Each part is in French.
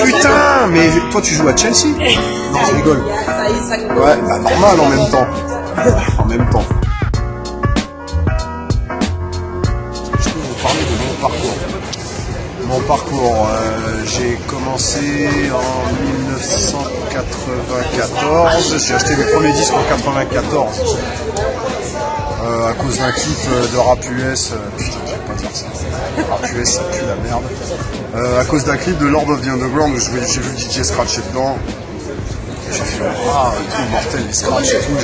Putain, mais toi tu joues à Chelsea? Non, je rigole. Ouais, bah normal en même temps. En même temps. Je peux vous parler de mon parcours. Mon parcours, j'ai commencé en 1994. J'ai acheté mes premiers disques en 94. À cause d'un clip de rap US, putain, je vais pas dire ça. Rap US, ça pue la merde. À cause d'un clip de Lord of the Underground où j'ai vu DJ scratcher dedans. J'ai fait tout mortel, les scratchs et tout.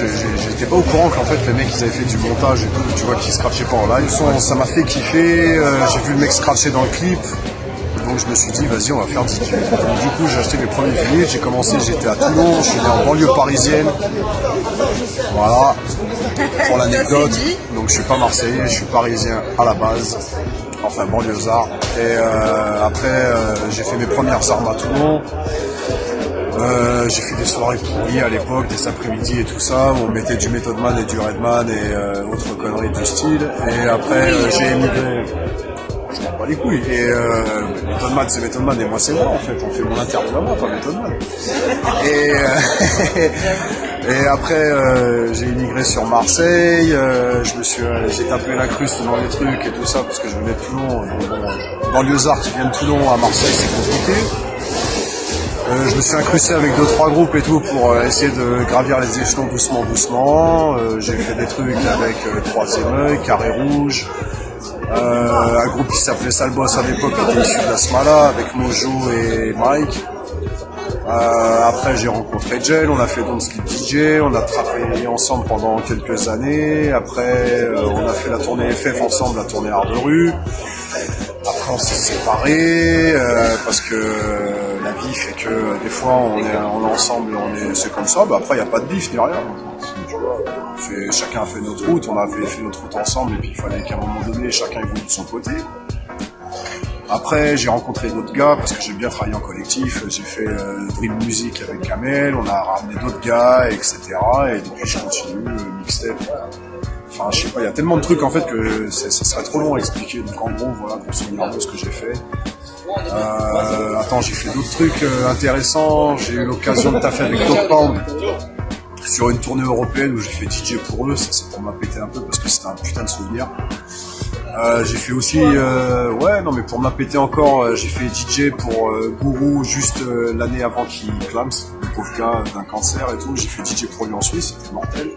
J'étais pas au courant qu'en fait les mecs ils avaient fait du montage et tout, tu vois, qu'ils scratchaient pas en live. Ça m'a fait kiffer. J'ai vu le mec scratcher dans le clip. Donc je me suis dit, vas-y, on va faire DJ. Donc, du coup, j'ai acheté mes premiers vinyles. J'ai commencé, j'étais à Toulon, je suis né en banlieue parisienne. Voilà, pour l'anecdote. Donc je suis pas marseillais, je suis parisien à la base. Enfin, banlieusard. Et après, j'ai fait mes premières armes à Toulon. J'ai fait des soirées pourries à l'époque, des après-midi et tout ça, où on mettait du Method Man et du Redman et autres conneries du style. Et après, j'ai émigré. Je m'en bats les couilles. Et Method Man, c'est Method Man et moi c'est moi en fait. On fait mon interview à moi, pas Method Man. Et après, j'ai immigré sur Marseille. J'ai tapé la cruste dans les trucs et tout ça parce que je venais de Toulon. Banlieusards qui viennent de Toulon à Marseille, c'est compliqué. Je me suis incrusté avec 2-3 groupes et tout pour essayer de gravir les échelons doucement. J'ai fait des trucs avec Troisième Œil, Carré Rouge. Un groupe qui s'appelait Salboss à l'époque qui était issu de la Smala avec Mojo et Mike. Après j'ai rencontré Gel, on a fait Don't Skip DJ, on a travaillé ensemble pendant quelques années. Après on a fait la tournée FF ensemble, la tournée Art de Rue. Après on s'est séparés parce que la vie fait que des fois on est ensemble et c'est comme ça. Bah, après il n'y a pas de bif ni rien. Chacun a fait notre route, on a fait notre route ensemble et puis il fallait qu'à un moment donné chacun évolue de son côté. Après j'ai rencontré d'autres gars parce que j'aime bien travailler en collectif, j'ai fait Dream Music avec Kamel, on a ramené d'autres gars, etc. Et depuis je continue, mixtape. Enfin je sais pas, il y a tellement de trucs en fait que ça serait trop long à expliquer. Donc en gros voilà, grosso modo ce que j'ai fait. Attends, j'ai fait d'autres trucs intéressants, j'ai eu l'occasion de taffer avec Dog Pound sur une tournée européenne où j'ai fait DJ pour eux, ça c'est pour m'appéter un peu parce que c'était un putain de souvenir. J'ai fait aussi, mais pour m'appéter encore, j'ai fait DJ pour Gourou juste l'année avant qu'il clame, le pauvre gars d'un cancer et tout. J'ai fait DJ pour lui en Suisse, c'était mortel.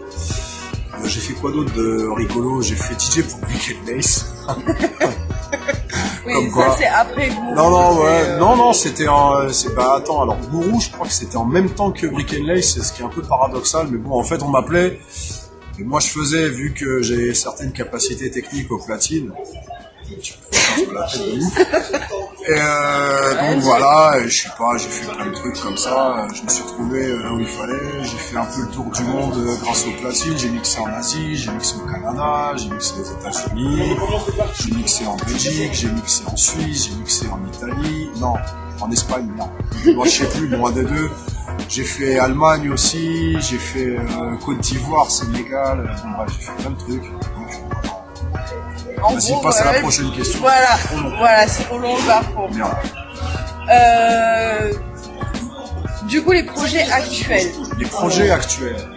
J'ai fait quoi d'autre de rigolo? J'ai fait DJ pour Brick and Lace. Oui, ça c'est après Gourou. Non, c'était attends, alors Gourou, je crois que c'était en même temps que Brick and Lace, ce qui est un peu paradoxal, mais bon, en fait, on m'appelait, et moi je faisais, vu que j'ai certaines capacités techniques au platine, je me la tête de ouf. Et donc voilà, je sais pas, j'ai fait plein de trucs comme ça, je me suis retrouvé là où il fallait, j'ai fait un peu le tour du monde grâce aux platines, j'ai mixé en Asie, j'ai mixé au Canada, j'ai mixé aux États-Unis, j'ai mixé en Belgique, j'ai mixé en Suisse, j'ai mixé en Italie, non, en Espagne, non. Moi je sais plus, loin des deux. J'ai fait Allemagne aussi, j'ai fait Côte d'Ivoire, Sénégal, bon bref, j'ai fait plein de trucs. Vas-y, passe à la prochaine question. Voilà, c'est trop long le parcours. Du coup, les projets actuels. Les projets actuels.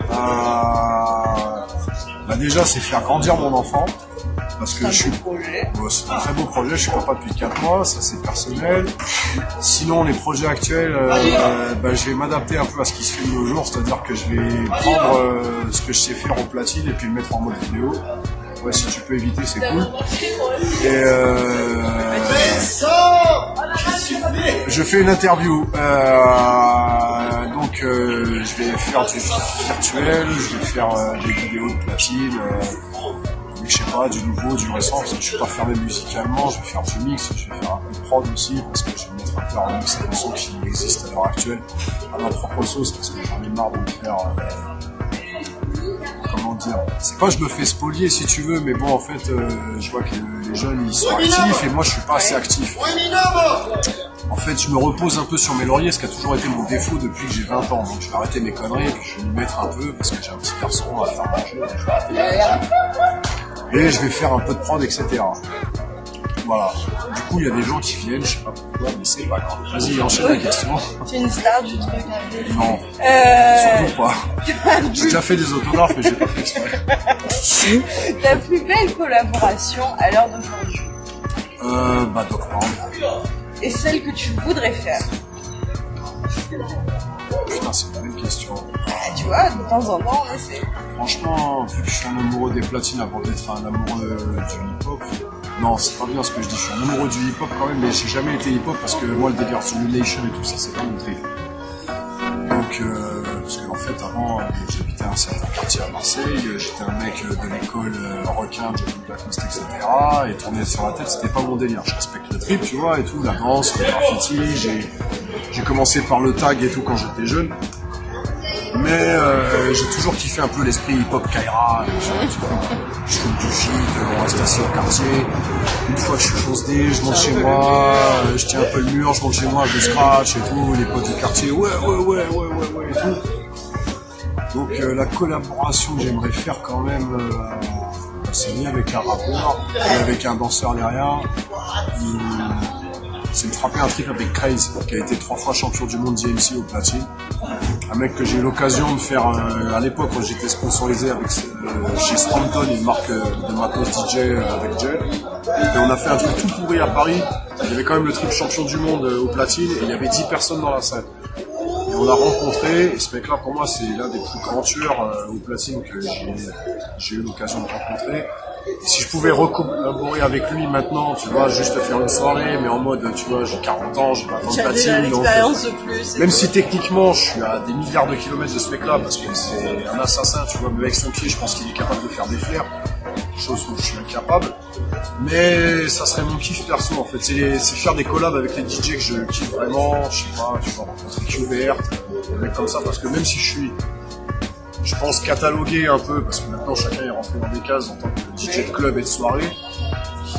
Déjà, c'est faire grandir mon enfant. Parce que c'est un très beau projet, je suis papa depuis 4 mois, ça c'est personnel. Sinon les projets actuels, je vais m'adapter un peu à ce qui se fait de nos jours, c'est-à-dire que je vais prendre ce que je sais faire au platine et puis le mettre en mode vidéo. Ouais, si tu peux éviter, c'est cool. Et je fais une interview. Donc je vais faire du virtuel, je vais faire des vidéos de platine. Je sais pas, du nouveau, du récent, parce que je suis pas fermé musicalement, je vais faire du mix, je vais faire un peu de prod aussi, parce que je vais mettre un peu en mix des sons qui existent à l'heure actuelle, à ma propre sauce, parce que j'en ai marre de me faire, comment dire, c'est pas je me fais spolier si tu veux, mais bon, en fait, je vois que les jeunes, ils sont actifs, et moi, je suis pas assez actif. En fait, je me repose un peu sur mes lauriers, ce qui a toujours été mon défaut depuis que j'ai 20 ans, donc je vais arrêter mes conneries, et puis je vais m'y mettre un peu, parce que j'ai un petit garçon à faire manger, donc je vais arrêter. Et je vais faire un peu de prod, etc. Voilà. Du coup, il y a des gens qui viennent, je sais pas pourquoi, mais c'est pas grave. Vas-y, enchaîne la question. Tu es une star du truc. Non, surtout pas. J'ai déjà fait des autographes, mais j'ai pas fait exprès. Ta plus belle collaboration à l'heure d'aujourd'hui? Doc Pound. Et celle que tu voudrais faire? Putain, c'est une belle question. Tu vois, de temps en temps, on essaie. Franchement, vu que je suis un amoureux des platines avant d'être un amoureux du hip-hop, non, c'est pas bien ce que je dis, je suis un amoureux du hip-hop quand même, mais j'ai jamais été hip-hop parce que moi, le délire Simulation et tout ça, c'est pas mon trip. Donc, parce qu'en fait, avant, j'habitais un certain quartier à Marseille, j'étais un mec de l'école requin, j'ai fait de la coste, etc. Et tourner sur la tête, c'était pas mon délire. Je respecte le trip, tu vois, et tout, la danse, le graffiti, j'ai commencé par le tag et tout quand j'étais jeune. Mais j'ai toujours kiffé un peu l'esprit hip-hop Kaira, je fume du shit, on reste assis au quartier, une fois que je suis fonce D, je monte chez moi, je tiens un peu le mur, je monte chez moi, je scratch et tout, les potes du quartier, ouais, et tout. Donc la collaboration que j'aimerais faire quand même, c'est ni avec un rappeur, ni avec un danseur derrière. C'est de frapper un trip avec Craze, qui a été 3 fois champion du monde DMC au platine. Un mec que j'ai eu l'occasion de faire à l'époque quand j'étais sponsorisé avec chez Stanton, une marque de matos DJ avec Jay. Et on a fait un truc tout pourri à Paris. Il y avait quand même le triple champion du monde au platine et il y avait 10 personnes dans la salle. Et on l'a rencontré, et ce mec-là pour moi c'est l'un des plus grands tueurs au platine que j'ai eu l'occasion de rencontrer. Et si je pouvais recollaborer avec lui maintenant, tu vois, juste faire une soirée, mais en mode, tu vois, j'ai 40 ans, j'ai pas tant de platine, donc de plus, même si techniquement je suis à des milliards de kilomètres de ce mec-là, parce que c'est un assassin, tu vois, mais avec son pied, je pense qu'il est capable de faire des flairs, chose où je suis incapable. Mais ça serait mon kiff perso en fait, c'est faire des collabs avec les DJ que je kiffe vraiment, je sais pas, tu vois, rencontrer Qvert, des mecs comme ça, parce que même si je pense cataloguer un peu, parce que maintenant chacun est rentré dans des cases en tant que DJ de club et de soirée,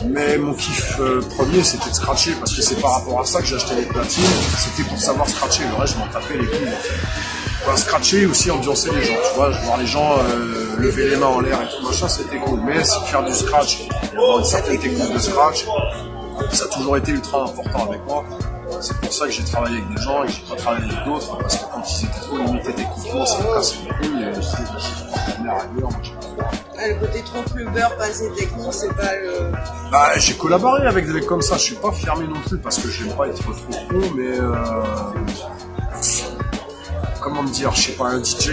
mais mon kiff premier c'était de scratcher, parce que c'est par rapport à ça que j'ai acheté les platines, c'était pour savoir scratcher, le reste je m'en tapais les couilles en fait. Voilà, scratcher aussi ambiancer les gens, tu vois, voir les gens lever les mains en l'air et tout machin, c'était cool, mais faire du scratch et avoir une certaine technique de scratch, ça a toujours été ultra important avec moi. C'est pour ça que j'ai travaillé avec des gens et que j'ai pas travaillé avec d'autres, parce que quand ils étaient trop limités techniquement, ça me cassait les couilles et je disais que j'étais la ailleurs, moi j'ai pas. Le côté trop clubbeur, pas assez technique, c'est pas le... Bah, j'ai collaboré avec des mecs comme ça, je suis pas fermé non plus parce que j'aime pas être trop con, mais comment me dire, je sais pas, un DJ,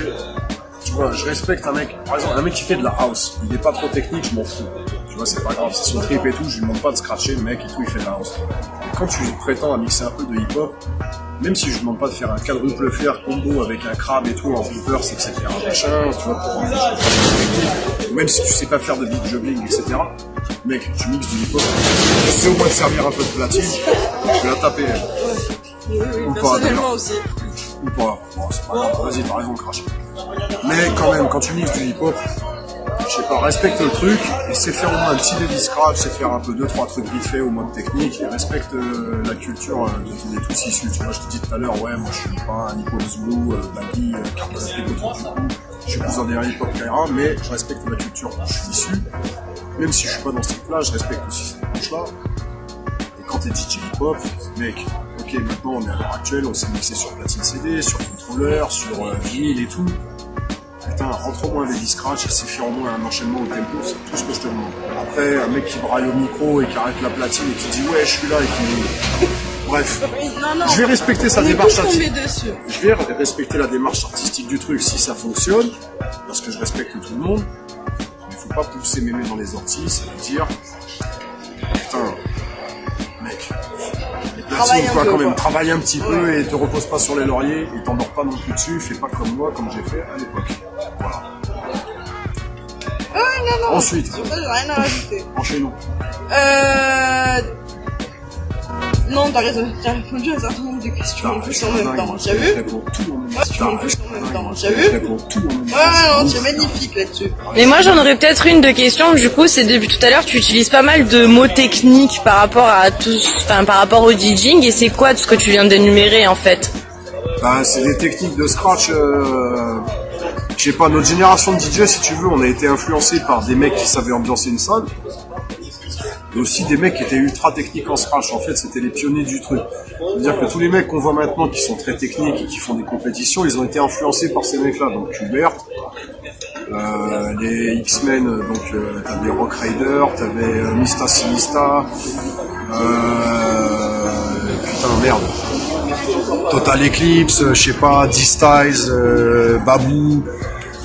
tu vois, je respecte un mec, par exemple, un mec qui fait de la house, il est pas trop technique, je m'en fous. Tu vois, c'est pas grave, c'est son trip et tout, je lui demande pas de scratcher, le mec et tout, il fait de la house. Et quand tu prétends à mixer un peu de hip-hop, même si je lui demande pas de faire un quadruple flair combo avec un crabe et tout en reverse, etc., machin, tu vois, pour même si tu sais pas faire de beat juggling, etc., mec, tu mixes du hip-hop, tu sais au moins te servir un peu de platine, je vais la taper, elle. Oui, Ou personnellement pas, aussi. Ou pas, bon, c'est pas grave, vas-y, t'as raison, crache. Mais quand même, quand tu mixes du hip-hop, je sais pas, respecte le truc et c'est faire au moins un petit baby scratch, c'est faire un peu 2-3 trucs vite fait au mode technique et respecte la culture dont on est tous issus. Tu vois, je te dis tout à l'heure, ouais, moi je suis pas un hip-hop Zulu, Baggy, Carpal Frigo, tout du coup, je suis plus un derrière hip-hop Kaira, mais je respecte la culture dont je suis issu. Même si je suis pas dans ce truc-là, je respecte aussi cette branche-là. Et quand t'es DJ hip-hop, mec, ok, maintenant on est à l'heure actuelle, on s'est mixé sur platine CD, sur contrôleur, sur vinyle et tout. Putain, rentre au moins des scratch et c'est faire au moins un enchaînement au tempo, c'est tout ce que je te demande. Après, un mec qui braille au micro et qui arrête la platine et qui dit ouais, je suis là et qui... Bref, Non, je vais respecter sa démarche artistique. dessus. Je vais respecter la démarche artistique du truc si ça fonctionne, parce que je respecte tout le monde. Mais faut pas pousser mémé dans les orties, ça veut dire... Putain, mec... Travaille quoi, un peu, quand même, quoi. travaille un petit peu et te repose pas sur les lauriers et t'endors pas non plus dessus, fais pas comme moi, comme j'ai fait à l'époque. Voilà. Non. Ensuite, J'ai rien à rajouter. enchaînons. Non, t'as raison, t'as répondu à un certain nombre de questions en plus en même temps. T'as vu? Je réponds tout en même temps. Tu m'en plus en même temps. T'as Je vu? réponds tout en même temps. Ouais, non, tu es magnifique là-dessus. Mais moi j'en aurais peut-être une de question, du coup c'est depuis tout à l'heure tu utilises pas mal de mots techniques par rapport à tout, enfin par rapport au DJing, et c'est quoi tout ce que tu viens d'énumérer en fait? Bah, c'est des techniques de scratch. Je sais pas, notre génération de DJ, si tu veux, on a été influencé par des mecs qui savaient ambiancer une salle. et aussi des mecs qui étaient ultra techniques en scratch. En fait, c'était les pionniers du truc. C'est-à-dire que tous les mecs qu'on voit maintenant qui sont très techniques et qui font des compétitions, ils ont été influencés par ces mecs-là. Donc Hubert, les X-Men, donc t'avais Rock Rider, t'avais Mista Sinista, putain merde, Total Eclipse, je sais pas, D-Styles, Babou,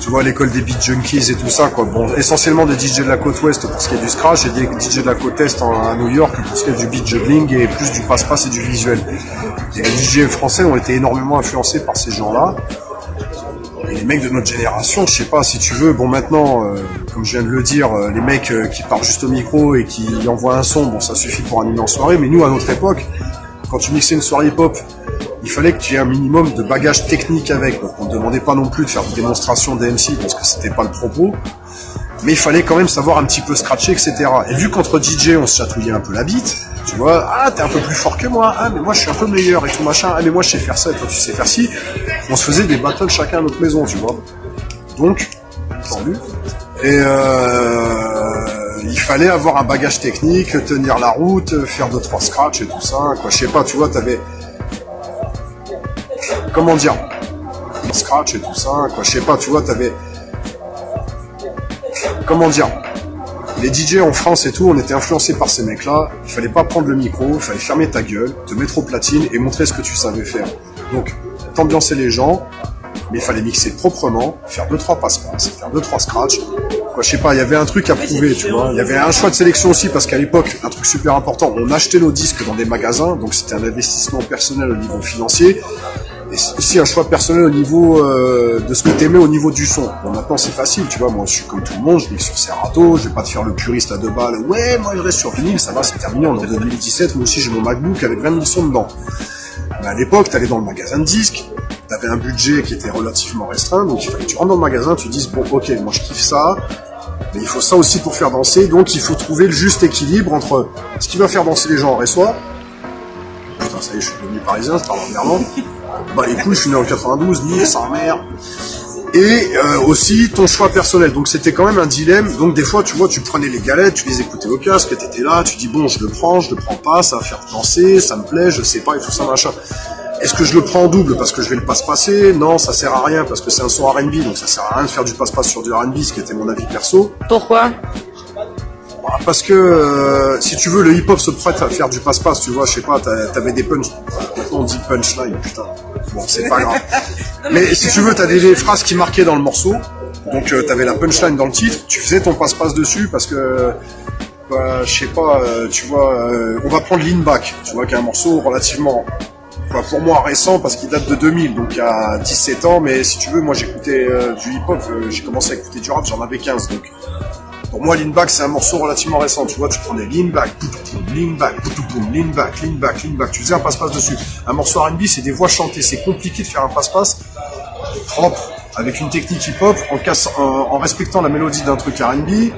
tu vois l'école des Beat Junkies et tout ça quoi. Bon, essentiellement des DJ de la côte ouest pour ce qui est du scratch et des DJ de la côte est à New York pour ce qui est du beat juggling et plus du passe-passe et du visuel. Et les DJ français ont été énormément influencés par ces gens-là. Et les mecs de notre génération, je sais pas si tu veux, bon maintenant, comme je viens de le dire, les mecs qui parlent juste au micro et qui envoient un son, bon ça suffit pour animer en soirée, mais nous à notre époque, quand tu mixais une soirée hip-hop, il fallait que tu aies un minimum de bagage technique avec. Donc on ne demandait pas non plus de faire des démonstrations d'MC parce que c'était pas le propos, mais il fallait quand même savoir un petit peu scratcher, etc. Et vu qu'entre DJ on se chatouillait un peu la bite, tu vois, ah t'es un peu plus fort que moi, ah mais moi je suis un peu meilleur et tout machin, ah mais moi je sais faire ça et toi tu sais faire ci, on se faisait des battles chacun à notre maison, tu vois. Donc, tendu. Et il fallait avoir un bagage technique, tenir la route, faire 2-3 scratchs et tout ça, quoi. Je sais pas, tu vois, t'avais... Comment dire, scratch et tout ça, quoi. Je sais pas, tu vois, t'avais... Comment dire, les DJ en France et tout, on était influencés par ces mecs-là. Il fallait pas prendre le micro, il fallait fermer ta gueule, te mettre au platine et montrer ce que tu savais faire. Donc, t'ambiancer les gens, mais il fallait mixer proprement, faire 2-3 passe-passe, faire 2-3 scratch. Quoi, je sais pas, il y avait un truc à prouver, tu vois. Il y avait un choix de sélection aussi parce qu'à l'époque, un truc super important, on achetait nos disques dans des magasins, donc c'était un investissement personnel au niveau financier. Et c'est aussi un choix personnel au niveau de ce que t'aimais au niveau du son. Bon, maintenant c'est facile, tu vois, moi je suis comme tout le monde, je mixe sur Serato, je vais pas te faire le puriste à 2 balles, ouais, moi je reste sur vinyle, ça va, c'est terminé, on est en 2017, moi aussi j'ai mon MacBook avec 20 000 sons dedans. Mais à l'époque, t'allais dans le magasin de disques, t'avais un budget qui était relativement restreint, donc il fallait que tu rentres dans le magasin, tu dises, bon ok, moi je kiffe ça, mais il faut ça aussi pour faire danser, donc il faut trouver le juste équilibre entre ce qui va faire danser les gens en réseau. Putain, ça y est, je suis devenu parisien, je parle en néerlandais. Bah écoute, je suis né en 92, nique sa mère. Et aussi ton choix personnel. Donc c'était quand même un dilemme. Donc des fois, tu vois, tu prenais les galettes, tu les écoutais au casque, t'étais là, tu dis bon, je le prends pas, ça va faire danser, ça me plaît, je sais pas, et tout ça, machin. Est-ce que je le prends en double parce que je vais le passe-passer? Non, ça sert à rien parce que c'est un son R&B, donc ça sert à rien de faire du passe-passe sur du R&B, ce qui était mon avis perso. Pourquoi? Parce que si tu veux, le hip-hop se prête à faire du passe-passe, tu vois, je sais pas, t'avais des punch, on dit punchline, putain. Bon, c'est pas grave. Mais si tu veux, t'as des phrases qui marquaient dans le morceau, donc t'avais la punchline dans le titre, tu faisais ton passe-passe dessus parce que, je sais pas, tu vois, on va prendre Lean Back, tu vois, qui est un morceau relativement, pour moi récent parce qu'il date de 2000, donc il y a 17 ans, mais si tu veux, moi j'écoutais du hip-hop, j'ai commencé à écouter du rap, j'en avais 15, donc... Pour moi, Lean Back, c'est un morceau relativement récent. Tu vois, tu prenais Lean Back, Lean Back, Lean Back, Lean Back, Lean Back. Tu faisais un passe-passe dessus. Un morceau R&B, c'est des voix chantées. C'est compliqué de faire un passe-passe propre, avec une technique hip-hop, en respectant la mélodie d'un truc R&B.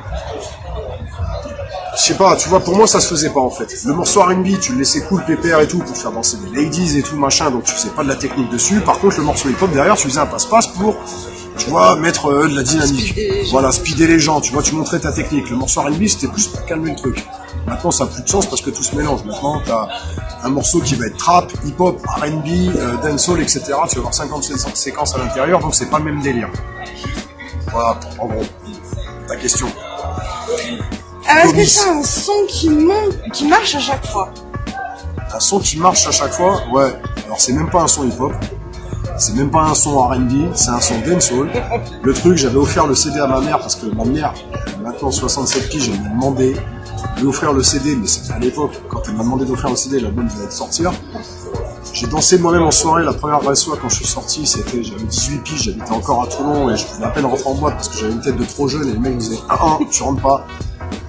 Je sais pas, tu vois, pour moi, ça se faisait pas, en fait. Le morceau R&B, tu le laissais cool, pépère et tout, pour faire danser des ladies et tout, machin, donc tu faisais pas de la technique dessus. Par contre, le morceau hip-hop, derrière, tu faisais un passe-passe pour... Tu vois, mettre de la dynamique. Voilà, speeder les gens, tu vois, tu montrais ta technique. Le morceau R&B, c'était plus pour calmer le truc. Maintenant, ça n'a plus de sens parce que tout se mélange. Maintenant, t'as un morceau qui va être trap, hip-hop, R&B, dancehall, etc. Tu vas avoir 50 séquences à l'intérieur, donc c'est pas le même délire. Voilà, en gros, ta question. Alors, est-ce que c'est un son qui marche à chaque fois? Un son qui marche à chaque fois? Ouais. Alors, c'est même pas un son hip-hop. C'est même pas un son R&B, c'est un son dancehall. Le truc, j'avais offert le CD à ma mère parce que ma mère, maintenant 67 piges, elle m'a demandé de lui offrir le CD, mais c'était à l'époque, quand elle m'a demandé d'offrir le CD, l'album venait de sortir. J'ai dansé moi-même en soirée, la première vraie soirée quand je suis sorti, j'avais 18 piges, j'habitais encore à Toulon et je pouvais à peine rentrer en boîte parce que j'avais une tête de trop jeune et les mecs me disaient tu rentres pas.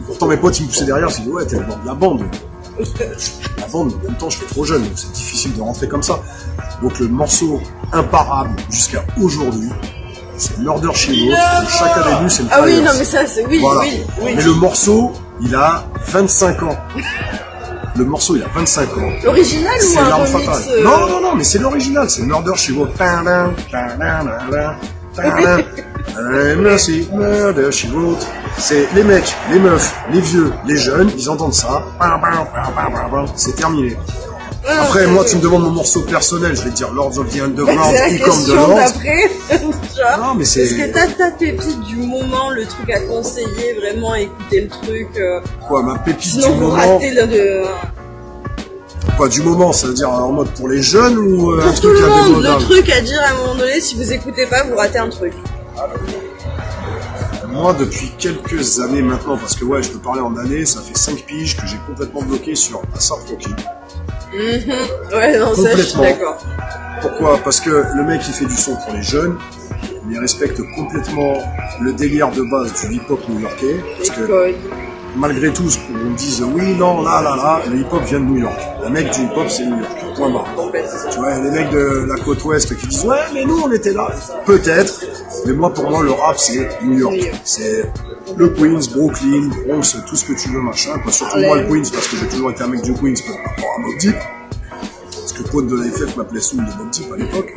Pourtant mes potes ils me poussaient derrière, je disais ouais t'es dans la bande. La bande, en même temps je suis trop jeune, donc c'est difficile de rentrer comme ça. Donc le morceau imparable jusqu'à aujourd'hui, c'est Murder She Wrote, chaque année c'est le Ah oui, non mais ça c'est oui, voilà. oui. Mais le morceau, il a 25 ans. Le morceau, il a 25 ans. L'original ou un l'arme remix fatale. Non, mais c'est l'original, c'est Murder She Wrote. Merci, Murder She Wrote. C'est les mecs, les meufs, les vieux, les jeunes, ils entendent ça, c'est terminé. Après, moi, tu me demandes mon morceau personnel, je vais te dire Lords of the Underground C'est ou la comme de question Lords. d'après. Non, mais c'est... Est-ce que t'as ta pépite du moment, le truc à conseiller, vraiment écouter le truc Quoi, ma pépite sinon du vous moment? ratez le... Quoi, du moment, ça veut dire en mode pour les jeunes ou un Pour tout truc le à monde, démodable? le truc à dire à un moment donné, si vous écoutez pas, vous ratez un truc. Moi, depuis quelques années maintenant, parce que ouais, je peux parler en années, ça fait 5 piges que j'ai complètement bloqué sur A$AP Rocky. Ouais, non, ça, je suis Complètement. d'accord. Pourquoi? Parce que le mec, il fait du son pour les jeunes, il respecte complètement le délire de base du hip-hop new-yorkais, parce que École. malgré tout, ce qu'on me dise, oui, non, là, le hip-hop vient de New York. Le mec du hip-hop, c'est New York. Point barre. Tu vois, il y a les mecs de la côte ouest qui disent, ouais, mais nous, on était là. Peut-être, mais moi, pour moi, le rap, c'est New York. C'est le Queens, Brooklyn, Bronx, tout ce que tu veux, machin. Quoi. Surtout moi, le Queens, parce que j'ai toujours été un mec du Queens par rapport à Mobb Deep. Parce que Pote de l'AFF m'appelait Soul de Mobb Deep à l'époque.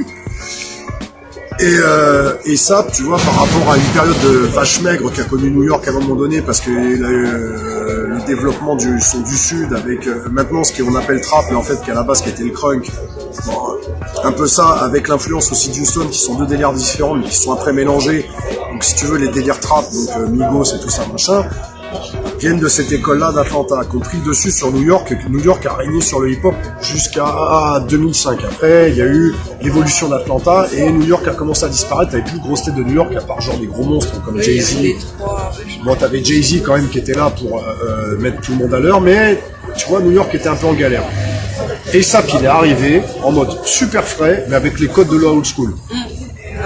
Et ça, tu vois, par rapport à une période de vache maigre qu'a connu New York à un moment donné, parce que le développement du son du sud avec maintenant ce qu'on appelle trap, mais en fait qu'à la base qui était le crunk, bon, un peu ça avec l'influence aussi d'Houston, qui sont deux délires différents mais qui sont après mélangés. Donc si tu veux les délires trap, donc Migos et tout ça machin, viennent de cette école-là d'Atlanta, qui ont pris le dessus sur New York, et que New York a régné sur le hip-hop jusqu'à 2005. Après, il y a eu l'évolution d'Atlanta, et New York a commencé à disparaître, t'avais plus de grosses têtes de New York, à part genre des gros monstres comme Jay-Z. Bon, t'avais Jay-Z quand même qui était là pour mettre tout le monde à l'heure, mais tu vois, New York était un peu en galère. Et A$AP, il est arrivé en mode super frais, mais avec les codes de la old school.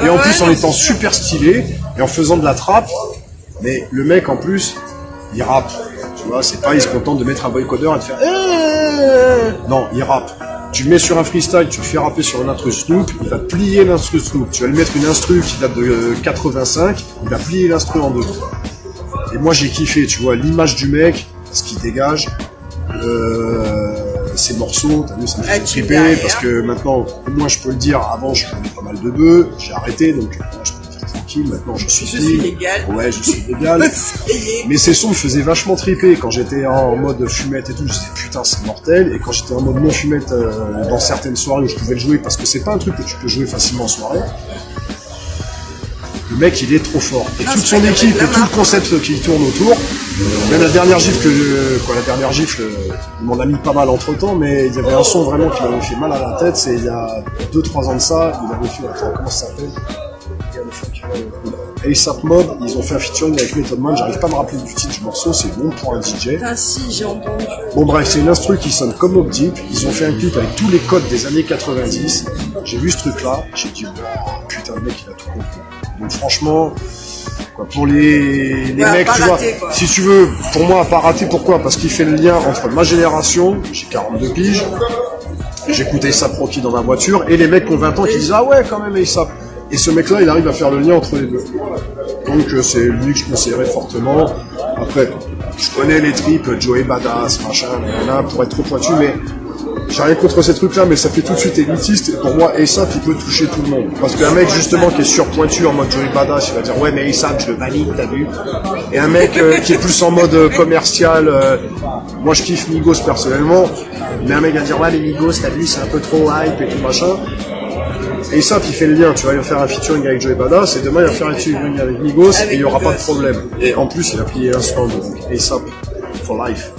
Et en plus, en étant super stylé, et en faisant de la trap, mais le mec, en plus, il rappe, tu vois, c'est pas il se contente de mettre un voicodeur et de faire non, il rappe. Tu le mets sur un freestyle, tu le fais rapper sur un instru Snoop, il va plier l'instru Snoop. Tu vas lui mettre une instru qui date de 85, il va plier l'instru en deux. Et moi j'ai kiffé, tu vois, l'image du mec, ce qu'il dégage, ses morceaux, t'as vu, ça me fait triper, parce que maintenant, moi je peux le dire, avant je prenais pas mal de bœufs, j'ai arrêté, donc je peux le dire tranquille, maintenant je suis légal. Ouais, je suis légal. Mais ces sons me faisaient vachement triper. Quand j'étais en mode fumette et tout, je disais putain c'est mortel. Et quand j'étais en mode non fumette dans certaines soirées où je pouvais le jouer, parce que c'est pas un truc que tu peux jouer facilement en soirée, le mec il est trop fort. Et toute son équipe et tout le concept qui tourne autour, même la dernière gifle il m'en a mis pas mal entre temps, mais il y avait un son vraiment qui m'avait fait mal à la tête, c'est il y a 2-3 ans de ça, il avait fait, attends, comment ça s'appelle? A$AP Mob, ils ont fait un featuring avec Method Man, j'arrive pas à me rappeler du titre du morceau, c'est bon pour un DJ. Ah si, j'ai entendu. Bon bref, c'est une instru qui sonne comme Mobb Deep, ils ont fait un clip avec tous les codes des années 90, j'ai vu ce truc là, j'ai dit oh, putain le mec il a tout compris. Donc franchement, quoi, pour les mecs, tu vois, quoi. Si tu veux, pour moi pas raté, pourquoi? Parce qu'il fait le lien entre ma génération, j'ai 42 piges, j'écoutais A$AP Rocky dans ma voiture, et les mecs qui ont 20 ans qui disent ah ouais quand même A$AP. Et ce mec-là, il arrive à faire le lien entre les deux. Donc c'est lui que je conseillerais fortement. Après, je connais les tripes, Joey Badass, machin, là, pour être trop pointu, mais j'ai rien contre ces trucs-là, mais ça fait tout de suite élitiste. Et pour moi, A$AP, il peut toucher tout le monde. Parce qu'un mec, justement, qui est surpointu en mode Joey Badass, il va dire ouais, mais A$AP, je le valide, t'as vu. Et un mec qui est plus en mode commercial, moi je kiffe Migos personnellement, mais un mec va dire ouais, les Migos, t'as vu, c'est un peu trop hype et tout machin. Et A$AP il fait le lien, tu vois, il va faire un featuring avec Joey Badass et demain il va faire un featuring avec Migos et il n'y aura pas de problème. Et en plus il a plié un stand, donc A$AP for life.